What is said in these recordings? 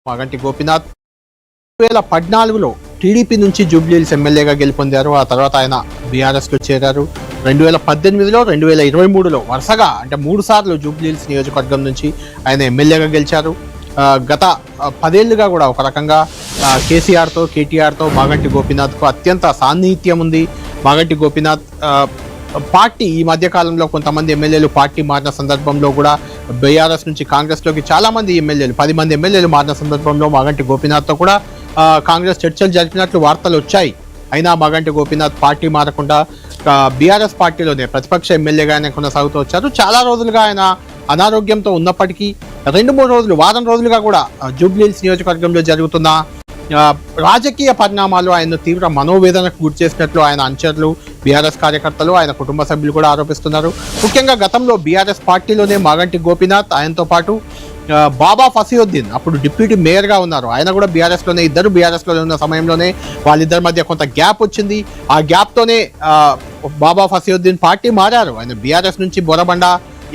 Maganti Gopinath 2014లో TDP నుంచి జూబ్లీహిల్స్ ఎమ్మెల్యేగా గెలుపొందారు. ఆ తర్వాత ఆయన బీఆర్ఎస్లో చేరారు. 2018లో 2023లో వరుసగా అంటే 3 సార్లు జూబ్లీహిల్స్ నియోజకవర్గం నుంచి ఆయన ఎమ్మెల్యేగా గెలిచారు. గత 10 ఏళ్లుగా కూడా ఒక రకంగా కేసీఆర్తో కేటీఆర్తో మాగంటి గోపీనాథ్కు అత్యంత సాన్నిహిత్యం ఉంది. మాగంటి గోపీనాథ్ పార్టీ ఈ మధ్య కాలంలో కొంతమంది ఎమ్మెల్యేలు పార్టీ మారిన సందర్భంలో కూడా బీఆర్ఎస్ నుంచి కాంగ్రెస్లోకి చాలా మంది ఎమ్మెల్యేలు 10 మంది ఎమ్మెల్యేలు మారిన సందర్భంలో మాగంటి గోపీనాథ్తో కూడా కాంగ్రెస్ చర్చలు జరిపినట్లు వార్తలు వచ్చాయి. అయినా మాగంటి గోపీనాథ్ పార్టీ మారకుండా బీఆర్ఎస్ పార్టీలోనే ప్రతిపక్ష ఎమ్మెల్యేగానే కొనసాగుతూ వచ్చారు. చాలా రోజులుగా ఆయన అనారోగ్యంతో ఉన్నప్పటికీ 2-3 రోజులు వారం రోజులుగా కూడా జూబ్లీహిల్స్ నియోజకవర్గంలో జరుగుతున్న రాజకీయ పరిణామాలు ఆయన్ను తీవ్ర మనోవేదనకు గురి చేసినట్లు ఆయన అనుచరులు, బీఆర్ఎస్ కార్యకర్తలు, ఆయన కుటుంబ సభ్యులు కూడా ఆరోపిస్తున్నారు. ముఖ్యంగా గతంలో బీఆర్ఎస్ పార్టీలోనే మాగంటి గోపీనాథ్, ఆయనతో పాటు బాబా ఫసీయుద్దీన్ అప్పుడు డిప్యూటీ మేయర్గా ఉన్నారు. ఆయన కూడా బీఆర్ఎస్లోనే, ఇద్దరు బీఆర్ఎస్లోనే ఉన్న సమయంలోనే వాళ్ళిద్దరి మధ్య కొంత గ్యాప్ వచ్చింది. ఆ గ్యాప్తోనే బాబా ఫసీయుద్దీన్ పార్టీ మారారు. ఆయన బీఆర్ఎస్ నుంచి బొరబండ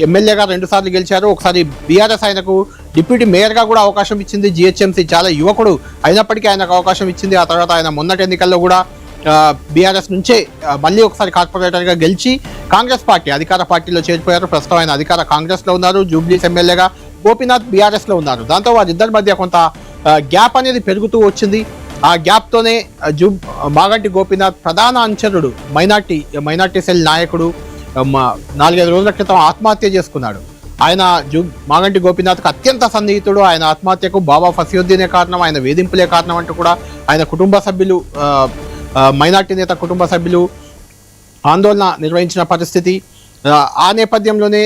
ఎమ్మెల్యేగా 2 సార్లు గెలిచారు. ఒకసారి బీఆర్ఎస్ ఆయనకు డిప్యూటీ మేయర్గా కూడా అవకాశం ఇచ్చింది. జిహెచ్ఎంసీ చాలా యువకుడు అయినప్పటికీ ఆయనకు అవకాశం ఇచ్చింది. ఆ తర్వాత ఆయన మొన్నటి ఎన్నికల్లో కూడా బీఆర్ఎస్ నుంచే మళ్ళీ ఒకసారి కార్పొరేటర్గా గెలిచి కాంగ్రెస్ పార్టీ అధికార పార్టీలో చేరిపోయారు. ప్రస్తుతం ఆయన అధికార కాంగ్రెస్లో ఉన్నారు. జూబ్లీహిల్స్ ఎమ్మెల్యేగా గోపీనాథ్ బీఆర్ఎస్లో ఉన్నారు. దాంతో వారిద్దరి మధ్య కొంత గ్యాప్ అనేది పెరుగుతూ వచ్చింది. ఆ గ్యాప్తోనే మాగంటి గోపీనాథ్ ప్రధాన అనుచరుడు మైనార్టీ సెల్ నాయకుడు 4-5 రోజుల క్రితం ఆత్మహత్య చేసుకున్నాడు. ఆయన మాగంటి గోపీనాథ్కు అత్యంత సన్నిహితుడు. ఆయన ఆత్మహత్యకు బాబా ఫసీయుద్దీనే కారణం, ఆయన వేధింపులే కారణం అంటూ కూడా ఆయన కుటుంబ సభ్యులు, మైనార్టీ నేత కుటుంబ సభ్యులు ఆందోళన నిర్వహించిన పరిస్థితి. ఆ నేపథ్యంలోనే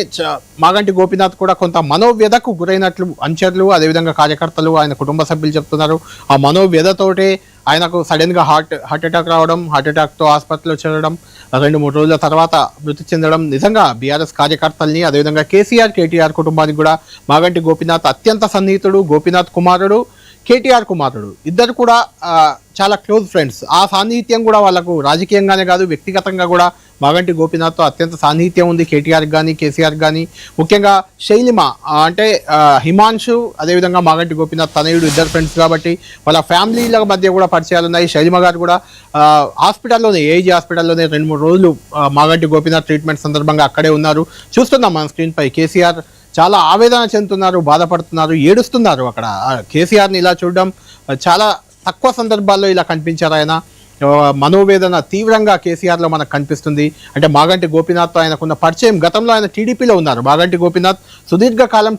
మాగంటి గోపీనాథ్ కూడా కొంత మనోవ్యధకు గురైనట్లు అనుచరులు, అదేవిధంగా కార్యకర్తలు, ఆయన కుటుంబ సభ్యులు చెప్తున్నారు. ఆ మనోవ్యధతోటే ఆయనకు సడన్గా హార్ట్ అటాక్ రావడం, హార్ట్ అటాక్తో ఆసుపత్రిలో చేరడం, 2-3 రోజుల తర్వాత మృతి చెందడం నిజంగా బీఆర్ఎస్ కార్యకర్తల్ని, అదేవిధంగా కేటీఆర్ కుటుంబానికి కూడా మాగంటి గోపీనాథ్ అత్యంత సన్నిహితుడు. గోపీనాథ్ కుమారుడు, కేటీఆర్ కుమారుడు ఇద్దరు కూడా చాలా క్లోజ్ ఫ్రెండ్స్. ఆ సాన్నిహిత్యం కూడా వాళ్ళకు రాజకీయంగానే కాదు వ్యక్తిగతంగా కూడా మాగంటి గోపీనాథ్తో అత్యంత సాన్నిహిత్యం ఉంది. కేటీఆర్కి కానీ కేసీఆర్కి కానీ. ముఖ్యంగా శైలిమ అంటే హిమాంశు, అదేవిధంగా మాగంటి గోపీనాథ్ తనయుడు, ఇద్దరు ఫ్రెండ్స్ కాబట్టి వాళ్ళ ఫ్యామిలీల మధ్య కూడా పరిచయాలు ఉన్నాయి. శైలిమ గారు కూడా హాస్పిటల్లోనే, ఏజీ హాస్పిటల్లోనే 2-3 రోజులు మాగంటి గోపీనాథ్ ట్రీట్మెంట్ సందర్భంగా అక్కడే ఉన్నారు. చూస్తున్నాం మన స్క్రీన్పై. కేసీఆర్ చాలా ఆవేదన చెందుతున్నారు, బాధపడుతున్నారు, ఏడుస్తున్నారు. అక్కడ కేసీఆర్ని ఇలా చూడడం చాలా తక్కువ సందర్భాల్లో ఇలా కనిపించారు. ఆయన మనోవేదన తీవ్రంగా కేసీఆర్లో మనకు కనిపిస్తుంది. అంటే మాగంటి గోపీనాథ్తో ఆయనకున్న పరిచయం, గతంలో ఆయన టీడీపీలో ఉన్నారు. మాగంటి గోపీనాథ్ సుదీర్ఘకాలం